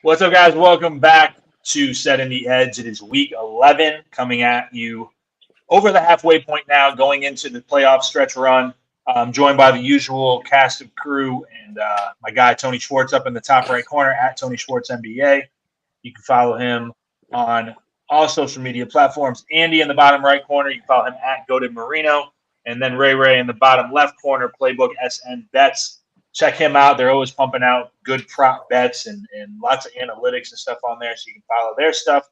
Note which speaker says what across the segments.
Speaker 1: What's up, guys? Welcome back to Setting the Edge. It is week 11 coming at you over the halfway point now, going into the playoff stretch run. I'm joined by the usual cast of crew and my guy, Tony Schwartz, up in the top right corner at Tony Schwartz NBA. You can follow him on all social media platforms. Andy in the bottom right corner, you can follow him at Goated Marino. And then Ray in the bottom left corner, Playbook SN Bets. Check him out. They're always pumping out good prop bets and lots of analytics and stuff on there, so you can follow their stuff.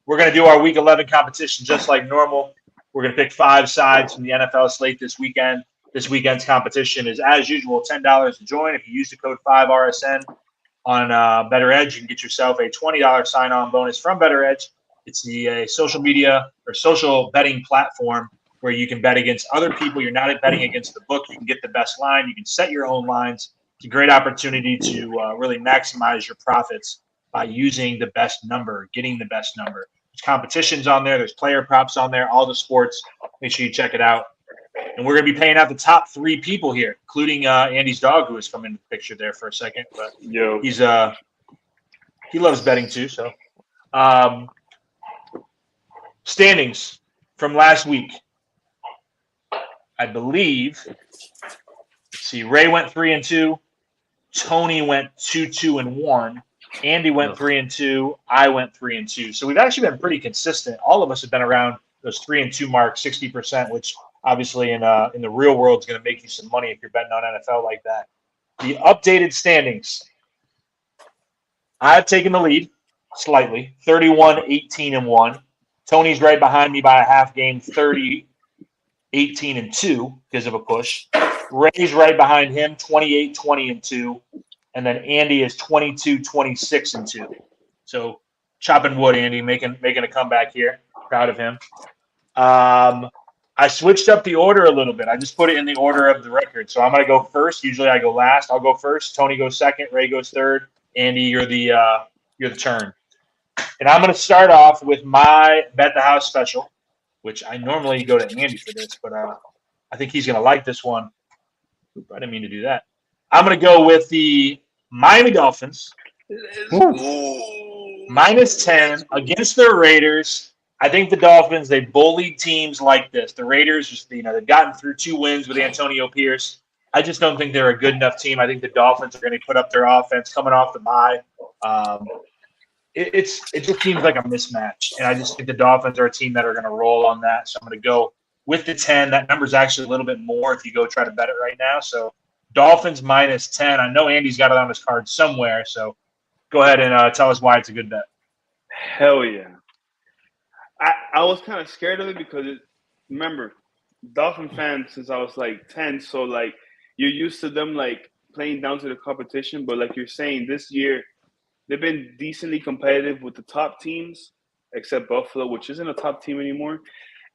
Speaker 1: We're going to do our Week 11 competition just like normal. We're going to pick 5 sides from the NFL slate this weekend. This weekend's competition is, as usual, $10 to join. If you use the code 5RSN on Better Edge, you can get yourself a $20 sign-on bonus from Better Edge. It's the social media or social betting platform where you can bet against other people. You're not betting against the book. You can get the best line. You can set your own lines. It's a great opportunity to really maximize your profits by using the best number, getting the best number. There's competitions on there. There's player props on there, all the sports. Make sure you check it out. And we're going to be paying out the top 3 people here, including Andy's dog, who has come into the picture there for a second. But he's he loves betting too. So standings from last week. I believe, let's see, Ray went 3-2, Tony went 2-2-1, Andy went 3-2, I went 3-2. So we've actually been pretty consistent. All of us have been around those 3-2 mark, 60%, which obviously in the real world is going to make you some money if you're betting on NFL like that. The updated standings. I've taken the lead slightly, 31-18-1. Tony's right behind me by a half game, 30-18-2 because of a push. Ray's right behind him, 28-20-2. And then Andy is 22-26-2. So chopping wood, Andy, making a comeback here. Proud of him. I switched up the order a little bit. I just put it in the order of the record. So I'm going to go first. Usually I go last. I'll go first. Tony goes second. Ray goes third. Andy, you're the turn. And I'm going to start off with my Bet the House special, which I normally go to Andy for this, but I think he's going to like this one. Oop, I didn't mean to do that. I'm going to go with the Miami Dolphins. -10 against the Raiders. I think the Dolphins, they bullied teams like this. The Raiders, just they've gotten through 2 wins with Antonio Pierce. I just don't think they're a good enough team. I think the Dolphins are going to put up their offense coming off the bye. It just seems like a mismatch, and I just think the Dolphins are a team that are going to roll on that. So I'm going to go with the 10. That number is actually a little bit more if you go try to bet it right now. So Dolphins -10. I know Andy's got it on his card somewhere, so go ahead and tell us why it's a good bet.
Speaker 2: Hell yeah. I was kind of scared of it because, remember, Dolphin fans since I was like 10, so like you're used to them like playing down to the competition. But like you're saying, this year they've been decently competitive with the top teams, except Buffalo, which isn't a top team anymore.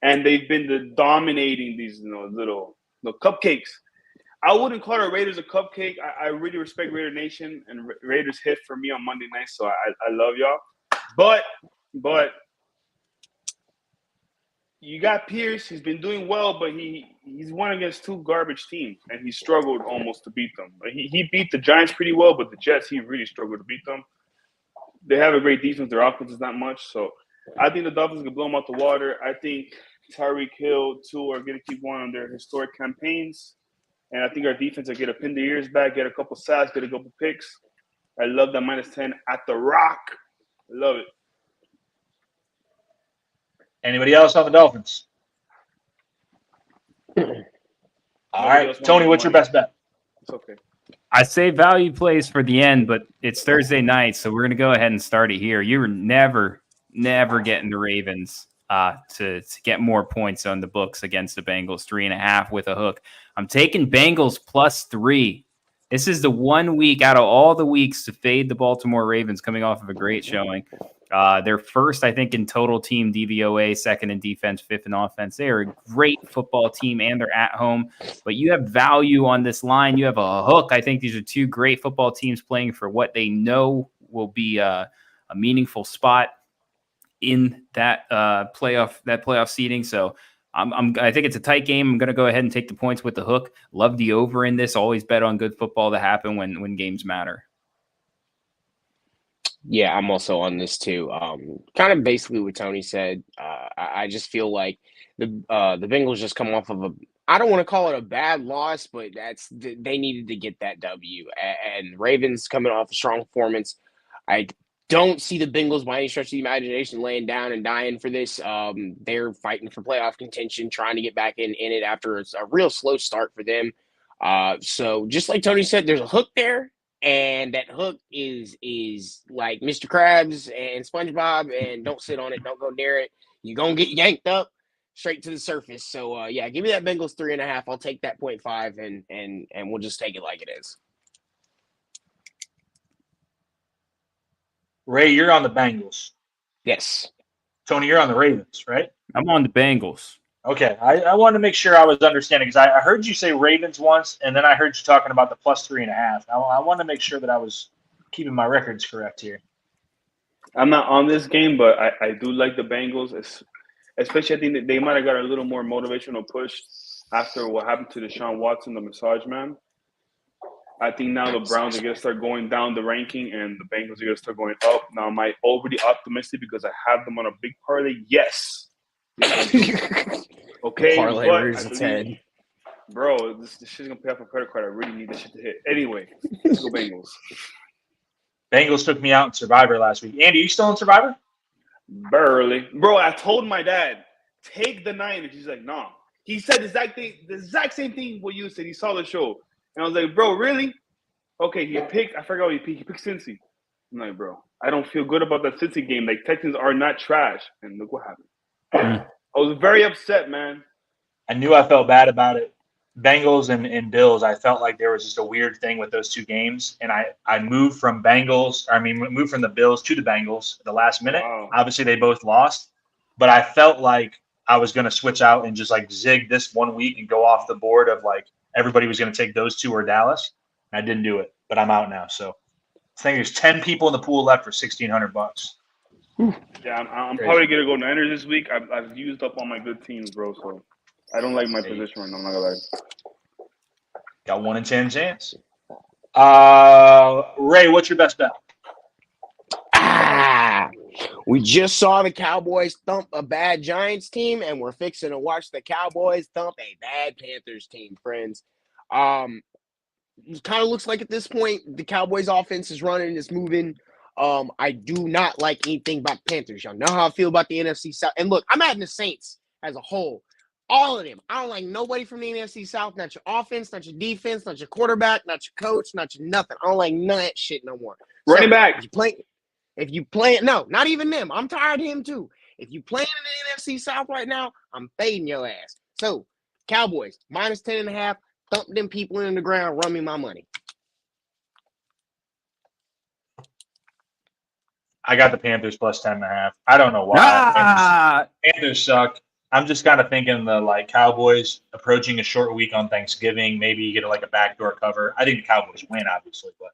Speaker 2: And they've been dominating these little cupcakes. I wouldn't call the Raiders a cupcake. I really respect Raider Nation, and Raiders hit for me on Monday night, so I love y'all. But you got Pierce. He's been doing well, but he's won against 2 garbage teams, and he struggled almost to beat them. He beat the Giants pretty well, but the Jets, he really struggled to beat them. They have a great defense. Their offense is not much. So I think the Dolphins can blow them out the water. I think Tyreek Hill, too, are going to keep going on their historic campaigns. And I think our defense will get a pin the ears back, get a couple sacks, get a couple picks. I love that -10 at the Rock. I love it.
Speaker 1: Anybody else on the Dolphins? All right, Tony, what's your best bet?
Speaker 2: It's okay.
Speaker 3: I say value plays for the end, but it's Thursday night, so we're going to go ahead and start it here. You were never getting the Ravens to get more points on the books against the Bengals, 3.5 with a hook. I'm taking Bengals +3. This is the 1 week out of all the weeks to fade the Baltimore Ravens coming off of a great showing. They're first, I think, in total team DVOA, second in defense, fifth in offense. They are a great football team, and they're at home. But you have value on this line. You have a hook. I think these are 2 great football teams playing for what they know will be a meaningful spot in that playoff seeding. So I think it's a tight game. I'm going to go ahead and take the points with the hook. Love the over in this. Always bet on good football to happen when games matter.
Speaker 4: Yeah, I'm also on this too. Kind of basically what Tony said. I just feel like the Bengals just come off of a. I don't want to call it a bad loss, but they needed to get that W. And Ravens coming off a strong performance. I don't see the Bengals by any stretch of the imagination laying down and dying for this. They're fighting for playoff contention, trying to get back in it after a real slow start for them. So just like Tony said, there's a hook there. And that hook is like Mr. Krabs and SpongeBob, and don't sit on it, don't go near it. You're gonna get yanked up straight to the surface. So yeah, give me that Bengals 3.5. I'll take that 0.5 and we'll just take it like it is.
Speaker 1: Ray, you're on the Bengals.
Speaker 4: Yes.
Speaker 1: Tony, you're on the Ravens, right?
Speaker 3: I'm on the Bengals.
Speaker 1: Okay, I wanted to make sure I was understanding because I heard you say Ravens once, and then I heard you talking about the plus 3.5. I wanted to make sure that I was keeping my records correct here.
Speaker 2: I'm not on this game, but I do like the Bengals, especially I think that they might have got a little more motivational push after what happened to Deshaun Watson, the massage man. I think now the Browns are going to start going down the ranking and the Bengals are going to start going up. Now, am I overly optimistic because I have them on a big parlay? Yes. Okay,
Speaker 4: Parlay
Speaker 2: but
Speaker 4: rears its head.
Speaker 2: Bro, this shit's going to pay off my credit card. I really need this shit to hit. Anyway, let's go Bengals.
Speaker 1: Bengals took me out in Survivor last week. Andy, you still in Survivor?
Speaker 2: Barely. Bro, I told my dad, take the Niners. He's like, nah. He said the exact same thing what you said. He saw the show. And I was like, bro, really? Okay, he picked, I forgot what he picked. He picked Cincy. I'm like, bro, I don't feel good about that Cincy game. Like, Texans are not trash. And look what happened. I was very upset, man.
Speaker 1: I knew I felt bad about it. Bengals and Bills, I felt like there was just a weird thing with those two games. And I moved from moved from the Bills to the Bengals at the last minute.
Speaker 2: Wow.
Speaker 1: Obviously, they both lost. But I felt like I was going to switch out and just like zig this 1 week and go off the board of like everybody was going to take those two or Dallas. I didn't do it, but I'm out now. So I think there's 10 people in the pool left for $1,600.
Speaker 2: Yeah, I'm probably going to go Niners this week. I've used up all my good teams, bro. So I don't like my position right now. I'm not going to lie.
Speaker 1: Got 1 in 10 chance. Ray, what's your best bet?
Speaker 4: We just saw the Cowboys thump a bad Giants team, and we're fixing to watch the Cowboys thump a bad Panthers team, friends. It kind of looks like at this point the Cowboys offense is running, is moving. I do not like anything about the Panthers. Y'all know how I feel about the NFC South. And look, I'm adding the Saints as a whole. All of them. I don't like nobody from the NFC South. Not your offense, not your defense, not your quarterback, not your coach, not your nothing. I don't like none of that shit no more.
Speaker 2: Running back.
Speaker 4: If you play – no, not even them. I'm tired of him too. If you playing in the NFC South right now, I'm fading your ass. So, Cowboys, minus 10.5. Thump them people in the ground. Run me my money.
Speaker 1: I got the Panthers plus 10.5. I don't know why. Panthers suck. I'm just kind of thinking the like Cowboys approaching a short week on Thanksgiving. Maybe you get like a backdoor cover. I think the Cowboys win, obviously, but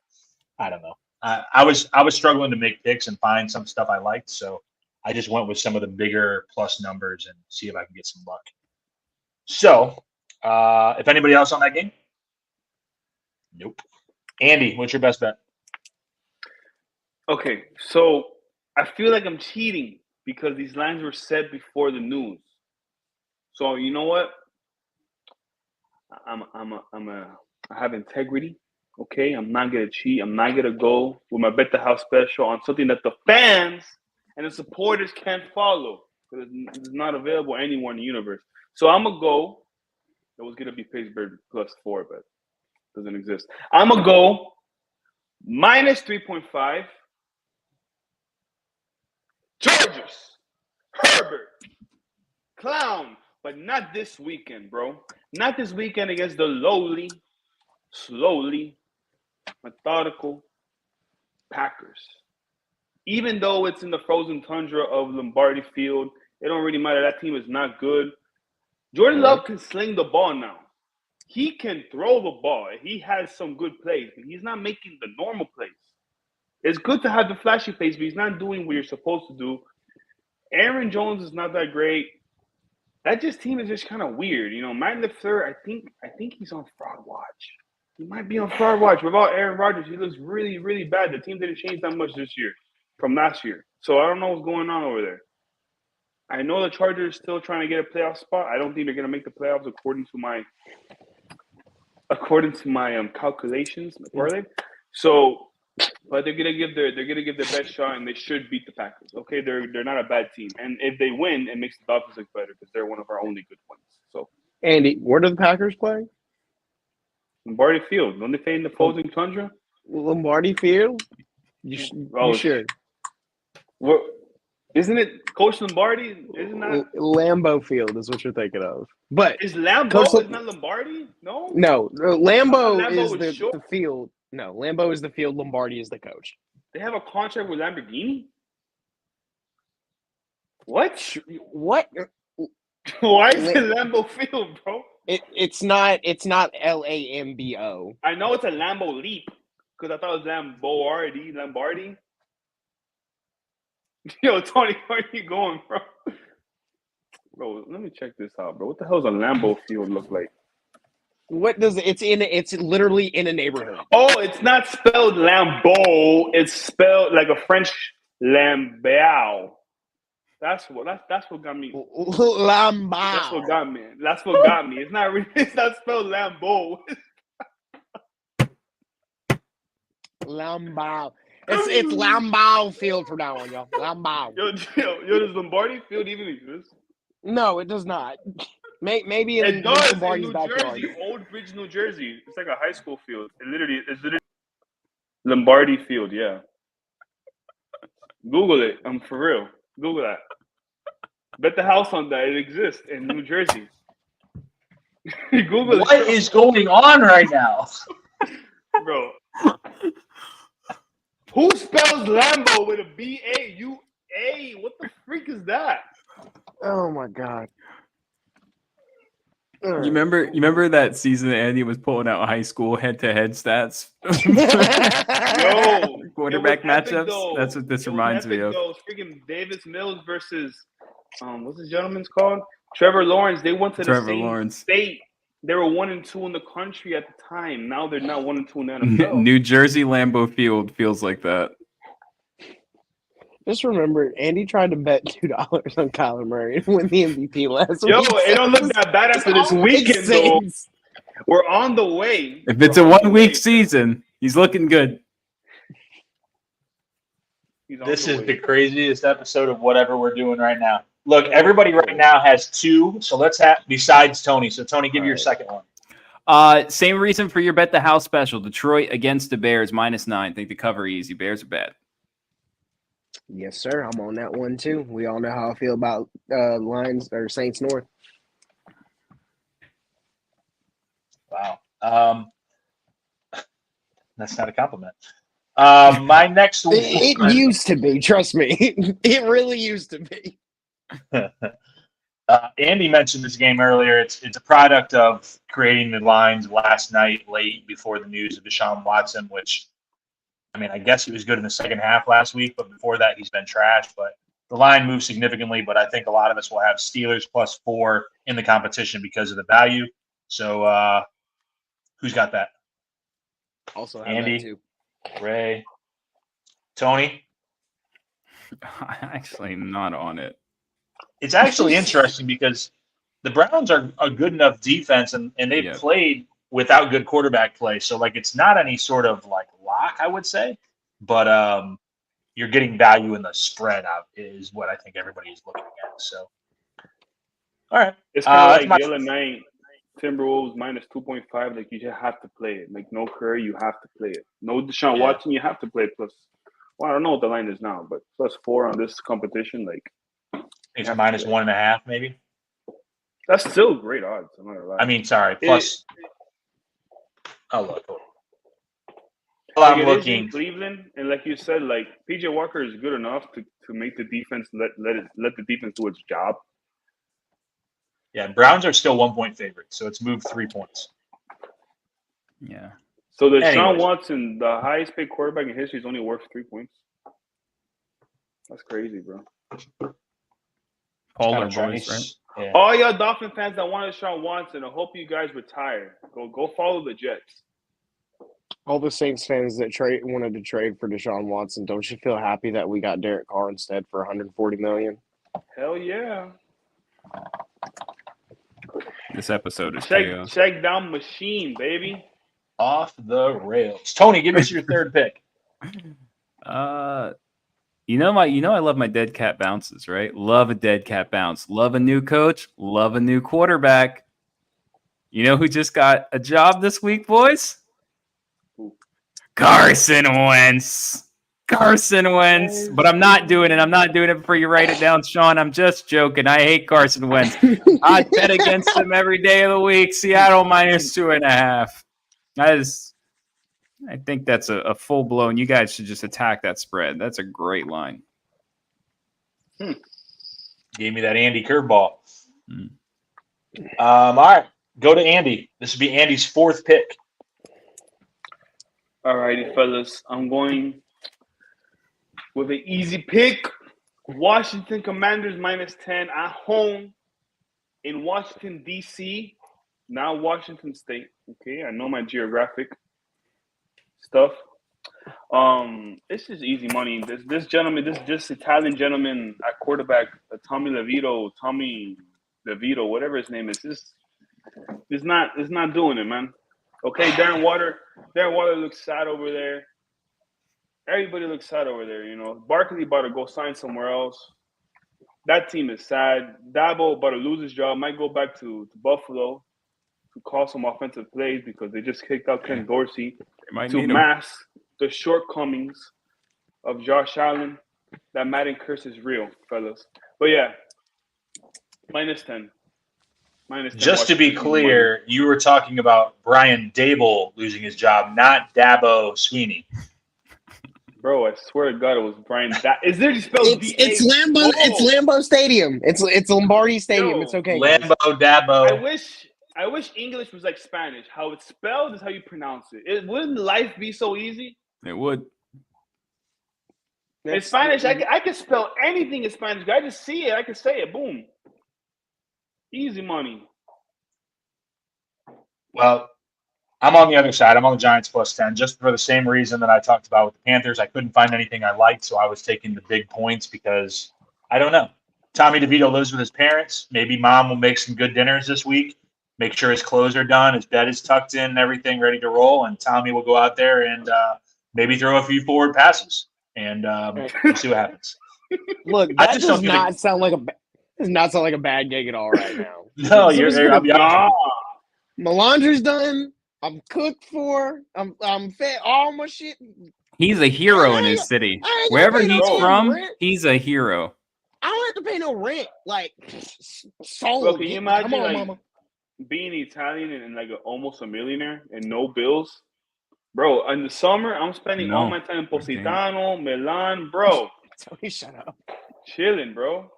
Speaker 1: I don't know. I was struggling to make picks and find some stuff I liked, so I just went with some of the bigger plus numbers and see if I can get some luck. So, if anybody else on that game? Nope. Andy, what's your best bet?
Speaker 2: Okay, so I feel like I'm cheating because these lines were set before the news. So you know what? I have integrity. Okay, I'm not gonna cheat. I'm not gonna go with my Bet the House special on something that the fans and the supporters can't follow because it's not available anywhere in the universe. So I'm gonna go. It was gonna be Pittsburgh plus 4, but it doesn't exist. I'm gonna go minus 3.5. Chargers, Herbert, clown, but not this weekend, bro. Not this weekend against the lowly, slowly, methodical Packers. Even though it's in the frozen tundra of Lombardi Field, it don't really matter. That team is not good. Jordan Love can sling the ball now. He can throw the ball. He has some good plays, but he's not making the normal plays. It's good to have the flashy plays, but he's not doing what you're supposed to do. Aaron Jones is not that great. That team is just kind of weird. You know, Matt LaFleur, I think he's on fraud watch. He might be on fraud watch. Without Aaron Rodgers, he looks really, really bad. The team didn't change that much this year. from last year. So I don't know what's going on over there. I know the Chargers still trying to get a playoff spot. I don't think they're going to make the playoffs according to my calculations. Are they? So, but they're going to give their best shot, and they should beat the Packers. Okay, they're not a bad team, and if they win, it makes the Dolphins look better because they're one of our only good ones. So,
Speaker 4: Andy, where do the Packers play?
Speaker 2: Lombardi Field. Don't they play in the Frozen Tundra?
Speaker 4: Lombardi Field? You sure?
Speaker 2: What? Isn't it Coach Lombardi? Isn't that
Speaker 4: Lambeau Field is what you're thinking of. But
Speaker 2: is Lambeau?
Speaker 4: Coach
Speaker 2: Isn't that Lombardi? No.
Speaker 4: No, Lambeau is
Speaker 2: was
Speaker 4: the
Speaker 2: short.
Speaker 4: field. No, Lambeau is the field. Lombardi is the coach.
Speaker 2: They have a contract with Lamborghini. What?
Speaker 4: What?
Speaker 2: Why is it Lambeau Field, bro?
Speaker 4: It's not Lambo.
Speaker 2: I know it's a Lambo Leap because I thought it was Lombardi. Yo, Tony, where are you going, bro? Bro, let me check this out, bro. What the hell does a Lambeau Field look like?
Speaker 4: What does it's literally in a neighborhood.
Speaker 2: Oh, it's not spelled Lambeau. It's spelled like a French Lambeau. That's what got me.
Speaker 4: Lambau.
Speaker 2: That's what got me. That's what got me. It's not really. It's not spelled Lambeau.
Speaker 4: Lambau. It's Lambau Field from now on, y'all. Lambau.
Speaker 2: Yo, does Lombardi Field even exist?
Speaker 4: No, it does not. Maybe
Speaker 2: It does in
Speaker 4: Lombardi's
Speaker 2: New
Speaker 4: backyard.
Speaker 2: Jersey, Old Bridge, New Jersey. It's like a high school field. It's literally Lombardi Field. Yeah. Google it. I'm for real. Google that. Bet the house on that. It exists in New Jersey. Google
Speaker 1: What
Speaker 2: it.
Speaker 1: is going on right now?
Speaker 2: Bro. Who spells Lambo with a B-A-U-A? What the freak is that?
Speaker 4: Oh my god.
Speaker 3: You remember that season that Andy was pulling out high school head-to-head stats?
Speaker 2: Yo,
Speaker 3: Quarterback
Speaker 2: it was epic,
Speaker 3: matchups?
Speaker 2: though.
Speaker 3: That's what this
Speaker 2: It was
Speaker 3: reminds me
Speaker 2: epic,
Speaker 3: of.
Speaker 2: though. Freaking Davis Mills versus what's this gentleman's called? Trevor Lawrence. They went to the
Speaker 3: Trevor
Speaker 2: same
Speaker 3: Lawrence.
Speaker 2: state. They were 1-2 in the country at the time. Now they're not 1-2 in the NFL.
Speaker 3: New Jersey Lambeau Field feels like that.
Speaker 4: Just remember, Andy tried to bet $2 on Kyler Murray to win the MVP last
Speaker 2: Yo,
Speaker 4: week.
Speaker 2: it don't look that bad after this weekend, though. We're on the way.
Speaker 3: If it's a 1 week season, he's looking good.
Speaker 1: This is the craziest episode of whatever we're doing right now. Look, everybody right now has two, so let's have besides Tony. So Tony, give your second one.
Speaker 3: Same reason for your bet the house special. Detroit against the Bears -9. Think the cover easy. Bears are bad.
Speaker 4: Yes, sir. I'm on that one too. We all know how I feel about Lions or Saints North.
Speaker 1: Wow. That's not a compliment. My next one.
Speaker 4: It used to be. Trust me. It really used to be.
Speaker 1: Andy mentioned this game earlier. It's a product of creating the lines last night late before the news of Deshaun Watson, which, I mean, I guess he was good in the second half last week, but before that he's been trash. But the line moved significantly, but I think a lot of us will have Steelers +4 in the competition because of the value. So who's got that?
Speaker 4: Also have
Speaker 1: Andy,
Speaker 4: that too.
Speaker 1: Ray, Tony?
Speaker 3: I actually am not on it.
Speaker 1: It's actually interesting because the Browns are a good enough defense, and they've played without good quarterback play. So, like, it's not any sort of, like, lock, I would say. But you're getting value in the spread out is what I think everybody is looking at. So, all right.
Speaker 2: It's kind of like the other night, Timberwolves -2.5. Like, you just have to play it. Like, no Curry, you have to play it. No Deshaun Watson, you have to play it plus. Well, I don't know what the line is now, but +4 on this competition, like.
Speaker 1: It's -1.5, maybe.
Speaker 2: That's still great odds. I'm not gonna lie.
Speaker 1: I mean, sorry, plus. Oh, look. Well, I'm looking.
Speaker 2: Cleveland, and like you said, like PJ Walker is good enough to make the defense let the defense do its job.
Speaker 1: Yeah, Browns are still 1-point favorites, so it's moved 3 points.
Speaker 3: Yeah.
Speaker 2: So Deshaun Watson, the highest paid quarterback in history, is only worth 3 points. That's crazy, bro.
Speaker 3: Polar boys, right?
Speaker 2: Yeah. All y'all Dolphin fans that want Deshaun Watson, I hope you guys retire. Go follow the Jets.
Speaker 4: All the Saints fans that wanted to trade for Deshaun Watson, don't you feel happy that we got Derek Carr instead for $140 million?
Speaker 2: Hell yeah.
Speaker 3: This episode is chaos.
Speaker 2: Check down machine, baby.
Speaker 1: Off the rails. Tony, give us your third pick.
Speaker 3: I love my dead cat bounces, right? Love a dead cat bounce. Love a new coach. Love a new quarterback. You know who just got a job this week, boys? Carson Wentz. Carson Wentz. But I'm not doing it. I'm not doing it before you write it down, Sean. I'm just joking. I hate Carson Wentz. I bet against him every day of the week. Seattle -2.5. I think that's a full blown. You guys should just attack that spread. That's a great line.
Speaker 1: Gave me that Andy curveball. All right, go to Andy. This would be Andy's fourth pick.
Speaker 2: All righty, fellas. I'm going with an easy pick. Washington Commanders -10 at home in Washington, D.C., not Washington State. Okay, I know my geographic stuff. It's just easy money. This Italian gentleman at quarterback, Tommy DeVito, whatever his name is not doing it, man. Okay, Darren Water looks sad over there. Everybody looks sad over there, you know. Barkley about to go sign somewhere else. That team is sad. Dabo about to lose his job, might go back to Buffalo to call some offensive plays because they just kicked out Ken Dorsey to mask the shortcomings of Josh Allen. That Madden curse is real, fellas. But yeah, -10.
Speaker 1: Just to be clear, you were talking about Brian Dable losing his job, not Dabo Sweeney.
Speaker 2: Bro, I swear to God, it was Brian. Is there spelled
Speaker 4: it's Lambeau? It's Lambeau Stadium. It's Lombardi Stadium.
Speaker 2: Yo,
Speaker 4: it's okay.
Speaker 1: Lambeau, Dabo.
Speaker 2: I wish English was like Spanish. How it's spelled is how you pronounce it. Wouldn't life be so easy?
Speaker 3: It would.
Speaker 2: In Spanish, I can spell anything in Spanish. I just see it. I can say it. Boom. Easy money.
Speaker 1: Well, I'm on the other side. I'm on the Giants +10, just for the same reason that I talked about with the Panthers. I couldn't find anything I liked, so I was taking the big points because I don't know. Tommy DeVito lives with his parents. Maybe mom will make some good dinners this week, make sure his clothes are done, his bed is tucked in, and everything ready to roll, and Tommy will go out there and maybe throw a few forward passes, and we'll see what happens.
Speaker 4: Look, that does not sound like a bad gig at all right now.
Speaker 1: No, I'll be honest.
Speaker 4: Melandra's done. I'm cooked for. I'm fed. All my shit.
Speaker 3: He's a hero in his city. Wherever he's from, he's a hero.
Speaker 4: I don't have to pay no rent. Like, sold.
Speaker 2: Well, can you imagine being Italian and like almost a millionaire and no bills? Bro, in the summer, I'm spending all my time in Positano, Milan, bro.
Speaker 4: Tony, shut up.
Speaker 2: Chilling, bro.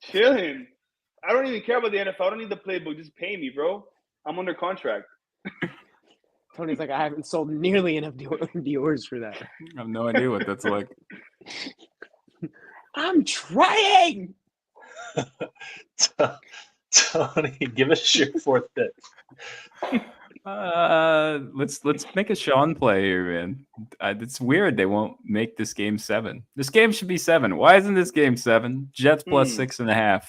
Speaker 2: Chilling. I don't even care about the NFL. I don't need the playbook. Just pay me, bro. I'm under contract.
Speaker 4: Tony's like, I haven't sold nearly enough Dior's for that.
Speaker 3: I have no idea what that's like.
Speaker 4: I'm trying.
Speaker 1: Tony, give us your fourth pick.
Speaker 3: Let's make a Sean play here, man. It's weird they won't make this game 7. This game should be 7. Why isn't this game 7? Jets +6.5.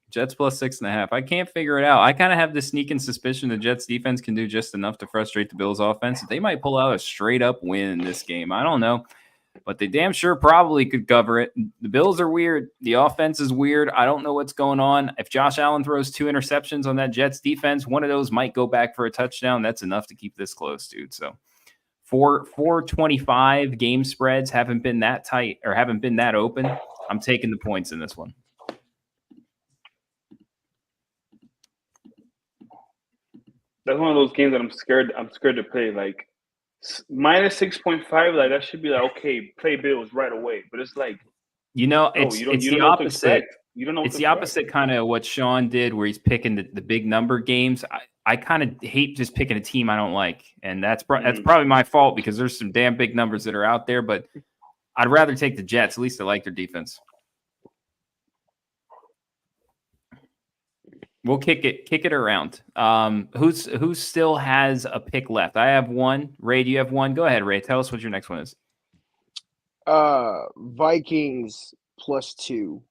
Speaker 3: Jets +6.5. I can't figure it out. I kind of have the sneaking suspicion the Jets defense can do just enough to frustrate the Bills offense. They might pull out a straight up win in this game. I don't know, but they damn sure probably could cover it. The Bills are weird. The offense is weird. I don't know what's going on. If Josh Allen throws 2 interceptions on that Jets defense, one of those might go back for a touchdown. That's enough to keep this close, dude. So 425 game spreads haven't been that tight or haven't been that open. I'm taking the points in this one.
Speaker 2: That's one of those games that I'm scared to play. Like -6.5, like that should be like, okay, play Bills right away. But it's like,
Speaker 3: it's the opposite.
Speaker 2: You don't know.
Speaker 3: It's the opposite kind of what Sean did, where he's picking the big number games. I kind of hate just picking a team I don't like, and that's probably my fault because there's some damn big numbers that are out there. But I'd rather take the Jets. At least I like their defense. We'll kick it around. Who still has a pick left? I have one. Ray, do you have one? Go ahead, Ray. Tell us what your next one is.
Speaker 4: Vikings +2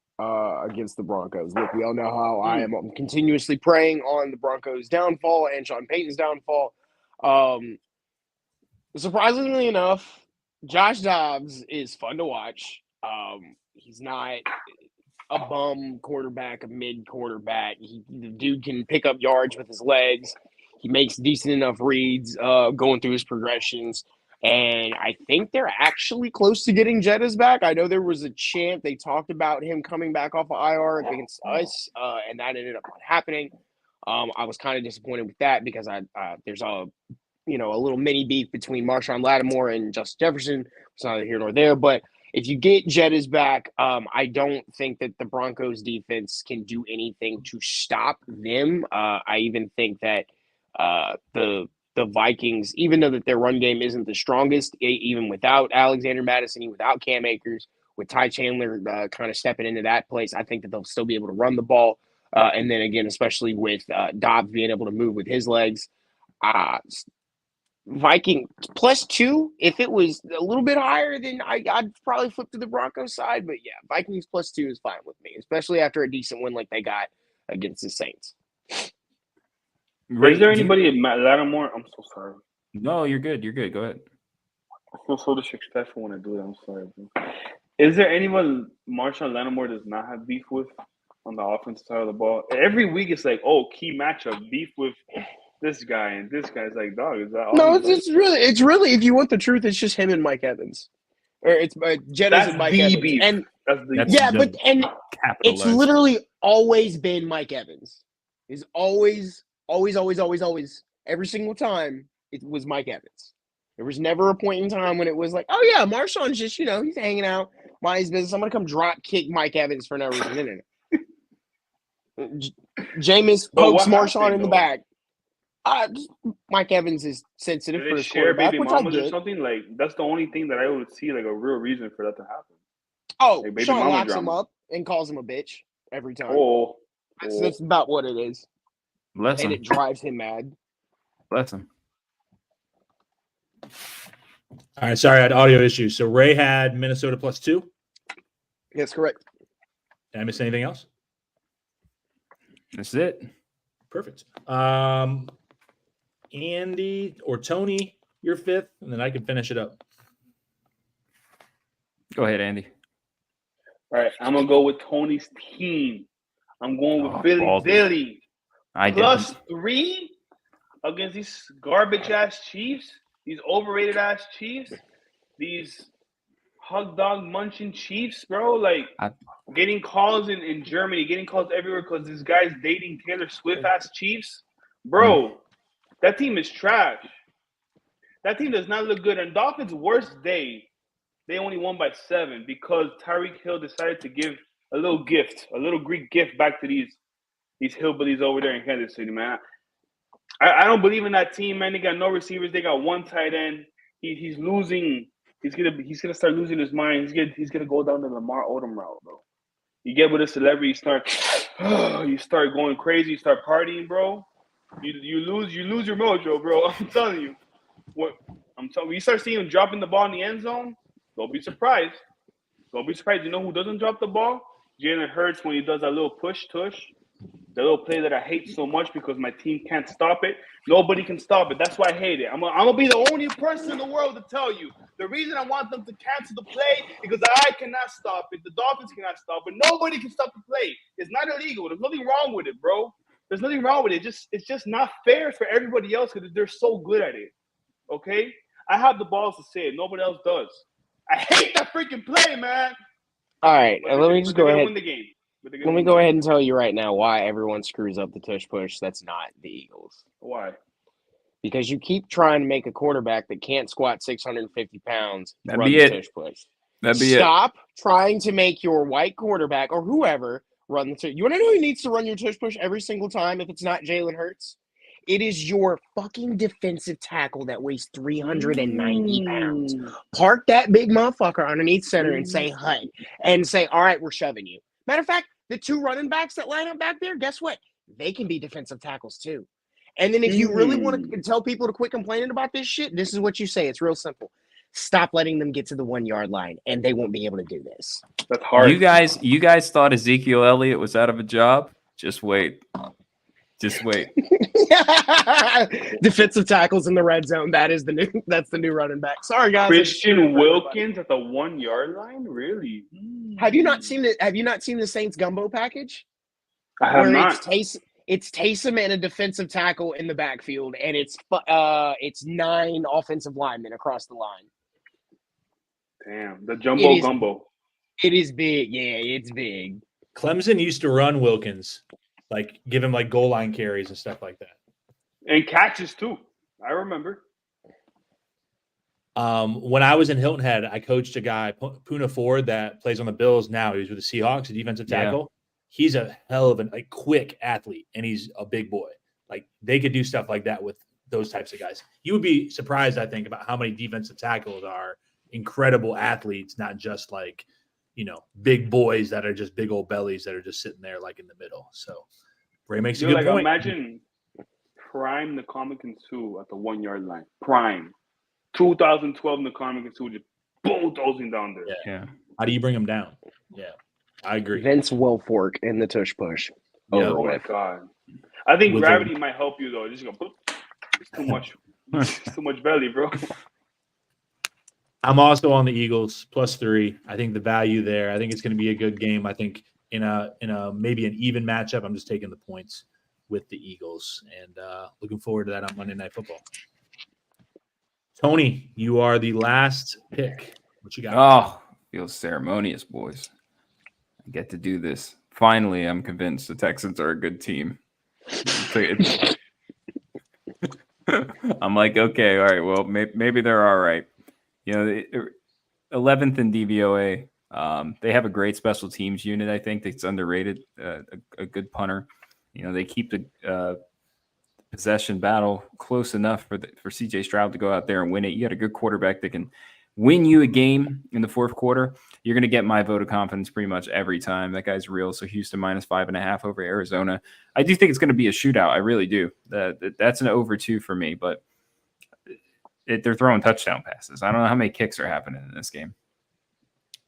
Speaker 4: against the Broncos. Look, we all know how I am continuously preying on the Broncos' downfall and Sean Payton's downfall. Surprisingly enough, Josh Dobbs is fun to watch. He's not a bum quarterback, a mid quarterback. The dude can pick up yards with his legs. He makes decent enough reads going through his progressions. And I think they're actually close to getting Jettas back. I know there was a chant. They talked about him coming back off of IR against us, and that ended up not happening. I was kind of disappointed with that because there's a little mini beef between Marshawn Lattimore and Justin Jefferson. It's neither here nor there. But if you get Jettas back, I don't think that the Broncos defense can do anything to stop them. I even think that the Vikings, even though that their run game isn't the strongest, even without Alexander Mattison, without Cam Akers, with Ty Chandler kind of stepping into that place, I think that they'll still be able to run the ball. And then again, especially with Dobbs being able to move with his legs. Viking +2, if it was a little bit higher, then I'd probably flip to the Broncos side. But yeah, Vikings +2 is fine with me, especially after a decent win like they got against the Saints.
Speaker 2: Is there anybody at Matt Lattimore? I'm so sorry.
Speaker 3: No, you're good. You're good. Go ahead.
Speaker 2: I feel so disrespectful when I do it. I'm sorry, bro. Is there anyone Marshawn Lattimore does not have beef with on the offensive side of the ball? Every week it's like, key matchup, beef with this guy and this guy. It's like, dog, is that all?
Speaker 4: No, it's really, if you want the truth, it's just him and Mike Evans. Or it's Jettas and Mike Evans.
Speaker 2: Beef.
Speaker 4: And
Speaker 3: That's
Speaker 4: it's literally always been Mike Evans. It's always, every single time it was Mike Evans. There was never a point in time when it was like, oh yeah, Marshawn's just, he's hanging out, mind his business. I'm going to come drop kick Mike Evans for no reason. No. Jameis pokes Marshawn in the back. Mike Evans is sensitive for his quarterback,
Speaker 2: baby
Speaker 4: which
Speaker 2: mamas
Speaker 4: I
Speaker 2: or
Speaker 4: get.
Speaker 2: something? Like, that's the only thing that I would see, like, a real reason for that to happen.
Speaker 4: Oh,
Speaker 2: like,
Speaker 4: Sean locks
Speaker 2: drama.
Speaker 4: him up and calls him a bitch every time. That's about what it is.
Speaker 3: Bless him.
Speaker 4: And it drives him mad.
Speaker 3: Bless him.
Speaker 1: All right, sorry, I had audio issues. So Ray had Minnesota +2.
Speaker 4: That's correct.
Speaker 1: Did I miss anything else?
Speaker 3: That's it.
Speaker 1: Perfect. Andy or Tony, you're fifth, and then I can finish it up.
Speaker 3: Go ahead, Andy.
Speaker 2: All right, I'm going to go with Tony's team. I'm going with Philly. +3 against these garbage-ass Chiefs, these overrated-ass Chiefs, these hot dog munching Chiefs, bro. Like, getting calls in Germany, getting calls everywhere because this guy's dating Taylor Swift-ass Chiefs. Bro, that team is trash. That team does not look good. And Dolphins' worst day, they only won by 7 because Tyreek Hill decided to give a little Greek gift back to these hillbillies over there in Kansas City, man. I don't believe in that team, man. They got no receivers. They got one tight end. He's losing. He's gonna start losing his mind. He's gonna go down the Lamar Odom route, bro. You get with a celebrity, you start going crazy, you start partying, bro. You lose your mojo, bro. I'm telling you. You start seeing him dropping the ball in the end zone, don't be surprised. Don't be surprised. You know who doesn't drop the ball? Jalen Hurts, when he does that little push-tush. The little play that I hate so much because my team can't stop it. Nobody can stop it. That's why I hate it. I'm gonna be the only person in the world to tell you. The reason I want them to cancel the play because I cannot stop it. The Dolphins cannot stop it. Nobody can stop the play. It's not illegal. There's nothing wrong with it, bro. There's nothing wrong with it. It's just not fair for everybody else because they're so good at it. Okay? I have the balls to say it. Nobody else does. I hate that freaking play, man.
Speaker 4: All right, let me just go ahead.
Speaker 2: Win the game.
Speaker 4: Let me go ahead and tell you right now why everyone screws up the tush push. That's not the Eagles.
Speaker 2: Why?
Speaker 4: Because you keep trying to make a quarterback that can't squat 650 pounds
Speaker 3: That'd
Speaker 4: run
Speaker 3: be
Speaker 4: the
Speaker 3: it.
Speaker 4: tush push.
Speaker 3: That'd be
Speaker 4: Stop trying to make your white quarterback or whoever run the tush. You want to know who needs to run your tush push every single time if it's not Jalen Hurts? It is your fucking defensive tackle that weighs 390 pounds. Park that big motherfucker underneath center and say, "Hut," and say, "All right, we're shoving you." Matter of fact, the two running backs that line up back there, guess what? they can be defensive tackles too. And then if you really want to tell people to quit complaining about this shit, this is what you say. It's real simple. Stop letting them get to the 1 yard line, and they won't be able to do this.
Speaker 2: That's hard.
Speaker 3: You guys thought Ezekiel Elliott was out of a job? Just wait. Just wait.
Speaker 4: Defensive tackles in the red zone. That's the new running back. Sorry, guys.
Speaker 2: Christian Wilkins at the 1 yard line? Really?
Speaker 4: Have you not seen the Saints gumbo package?
Speaker 2: I have
Speaker 4: Where
Speaker 2: not.
Speaker 4: It's Taysom and a defensive tackle in the backfield, and it's 9 offensive linemen across the line.
Speaker 2: Damn, the jumbo gumbo.
Speaker 4: It is big. Yeah, it's big.
Speaker 1: Clemson used to run Wilkins, like give him like goal line carries and stuff like that.
Speaker 2: And catches too. I remember.
Speaker 1: When I was in Hilton Head, I coached a guy, Puna Ford, that plays on the Bills now. He was with the Seahawks, a defensive tackle. Yeah. He's a hell of a quick athlete, and he's a big boy. Like, they could do stuff like that with those types of guys. You would be surprised, I think, about how many defensive tackles are incredible athletes, not just like, big boys that are just big old bellies that are just sitting there like in the middle. So Ray makes a good point.
Speaker 2: Imagine prime Nakamaka Suh at the 1 yard line. Prime. 2012 Nakamaka Suh just bulldozing down there.
Speaker 1: Yeah. How do you bring him down? Yeah. I agree.
Speaker 4: Vince Wilfork in the tush push.
Speaker 2: Oh my God. I think gravity might help you though. Just go boop. It's too much. It's too much belly, bro.
Speaker 1: I'm also on the Eagles +3. I think the value there. I think it's going to be a good game. I think in a maybe an even matchup, I'm just taking the points with the Eagles and looking forward to that on Monday Night Football. Tony, you are the last pick. What you got?
Speaker 3: Oh, feels ceremonious, boys. I get to do this. Finally, I'm convinced the Texans are a good team. I'm like, okay, all right, well, maybe they're all right. 11th in DVOA. They have a great special teams unit, I think. That's underrated, a good punter. They keep the possession battle close enough for CJ Stroud to go out there and win it. You got a good quarterback that can win you a game in the fourth quarter. You're going to get my vote of confidence pretty much every time. That guy's real. So Houston -5.5 over Arizona. I do think it's going to be a shootout. I really do. That's an over 2 for me, but they're throwing touchdown passes. I don't know how many kicks are happening in this game.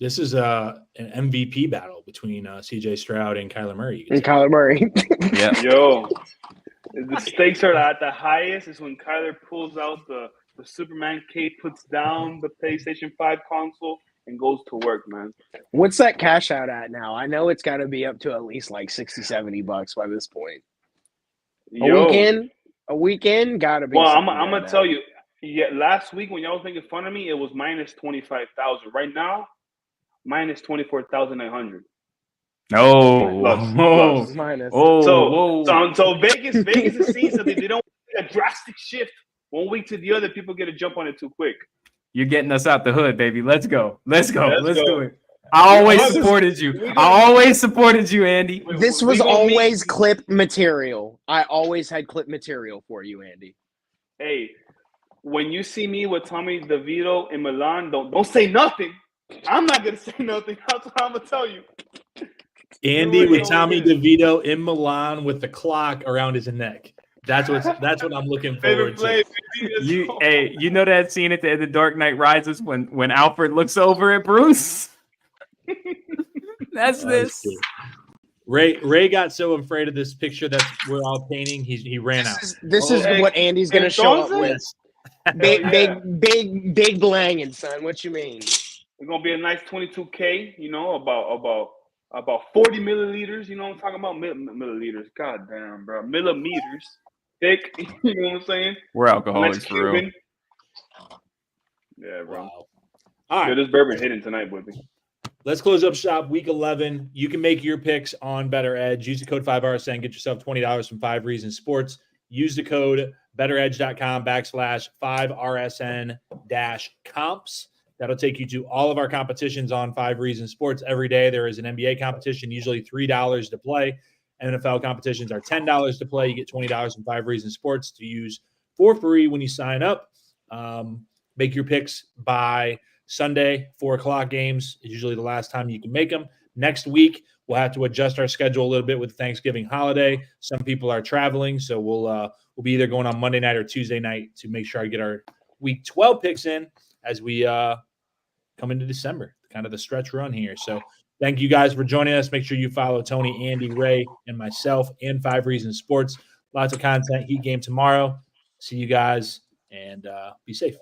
Speaker 1: This is an MVP battle between CJ Stroud and Kyler Murray.
Speaker 4: Kyler Murray.
Speaker 3: Yeah.
Speaker 2: Yo, the stakes are at the highest is when Kyler pulls out the Superman cape, puts down the PlayStation 5 console, and goes to work, man.
Speaker 4: What's that cash out at now? I know it's got to be up to at least like $60-$70 by this point. A weekend, got to be.
Speaker 2: Well, I'm going to tell you, last week when y'all was making fun of me, it was -25,000. Right now, -24,900. So Vegas is seeing something. They don't make a drastic shift 1 week to the other. People get a jump on it too quick.
Speaker 3: You're getting us out the hood, baby. Let's go. Let's do it. I always supported you, Andy.
Speaker 4: This was always clip material. I always had clip material for you, Andy.
Speaker 2: Hey, when you see me with Tommy DeVito in Milan, don't say nothing. I'm not gonna say nothing. That's what I'm gonna tell you.
Speaker 1: Andy with Tommy DeVito in Milan with the clock around his neck. That's what I'm looking forward to.
Speaker 3: You know that scene at the end of Dark Knight Rises when Alfred looks over at Bruce? That's this.
Speaker 1: Ray got so afraid of this picture that we're all painting, he ran out.
Speaker 4: This is what Andy's gonna show up with. Big blangin', son. What you mean?
Speaker 2: It's gonna be a nice 22K. About 40 milliliters. You know what I'm talking about? Milliliters. God damn, bro. Millimeters thick. You know what I'm saying?
Speaker 3: We're alcoholics for real.
Speaker 2: Yeah, bro.
Speaker 1: Wow. All right.
Speaker 2: This bourbon hitting tonight, baby.
Speaker 1: Let's close up shop week 11. You can make your picks on Better Edge. Use the code 5RSN. Get yourself $20 from 5 Reasons Sports. Use the code betteredge.com/5RSN-comps. That'll take you to all of our competitions on 5 Reasons Sports. Every day there is an NBA competition, usually $3 to play. NFL competitions are $10 to play. You get $20 from 5 Reasons Sports to use for free when you sign up. Make your picks by Sunday. 4 o'clock games is usually the last time you can make them. Next week, we'll have to adjust our schedule a little bit with the Thanksgiving holiday. Some people are traveling, so we'll be either going on Monday night or Tuesday night to make sure I get our Week 12 picks in as we come into December, kind of the stretch run here. So thank you guys for joining us. Make sure you follow Tony, Andy, Ray, and myself and 5 Reasons Sports. Lots of content. Heat game tomorrow. See you guys, and be safe.